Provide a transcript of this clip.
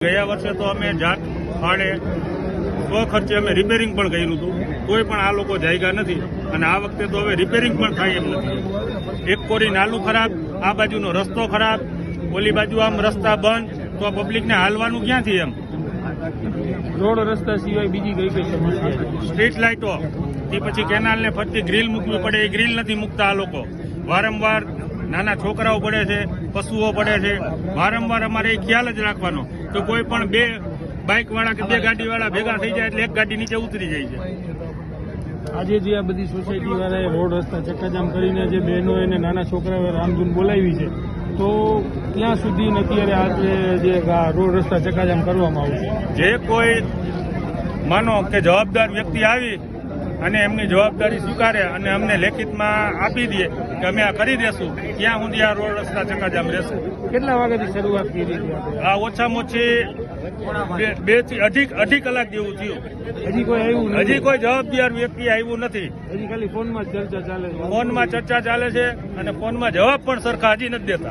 ગયા વર્ષે તો અમે જાત ફાળે સ્વખર્ચે અમે રિપેરિંગ પણ કર્યું હતું, કોઈ પણ આ લોકો જાયગા નથી. અને આ વખતે તો હવે રિપેરિંગ પણ થાય એમ નથી. એક કોરી નાલું ખરાબ, આ બાજુનો રસ્તો ખરાબ, ઓલી બાજુ આમ રસ્તા બંધ, તો પબ્લિકને હાલવાનું ક્યાંથી એમ. રોડ રસ્તા સિવાય બીજી કઈ કઈ સમસ્યા છે? સ્ટ્રીટ લાઇટો, તે પછી કેનાલને ફરતી ગ્રીલ મૂકવી પડે, એ ગ્રીલ નથી મૂકતા આ લોકો. વારંવાર નાના છોકરાઓ પડે છે, પશુઓ પડે છે. વારંવાર અમારે એ ખ્યાલ જ રાખવાનો તો કોઈ પણ બે બાઇક વાળા કે બે ગાડી વાળા ભેગા થઈ જાય એટલે એક ગાડી નીચે ઉતરી જાય છે. આજે જે આ બધી સોસાયટી વાળાએ રોડ રસ્તા ચક્કાજામ કરીને જે બહેનો અને નાના છોકરાઓએ રામધૂન બોલાવી છે, તો ક્યાં સુધી અત્યારે આજે જે રોડ રસ્તા ચક્કાજામ કરવામાં આવશે? જે કોઈ માનો કે જવાબદાર વ્યક્તિ આવી અને એમની જવાબદારી સ્વીકારે અને અમને લેખિતમાં આપી દે કે અમે આ કરી દેશું, ત્યાં સુધી આ રોડ રસ્તા ચક્કાજામ રહેશે. કેટલા વાગ્યાથી શરૂઆત કરી હતી? આ ઓછામાં ઓછી 2 થી અઢી કલાક જેવું થયું. હજી કોઈ આવ્યું નથી? હજી કોઈ જવાબદાર વ્યક્તિ આવ્યું નથી. હજી ખાલી ફોનમાં ચર્ચા ચાલે છે. ફોનમાં ચર્ચા ચાલે છે અને ફોનમાં જવાબ પણ સરખા હજી નથી દેતા.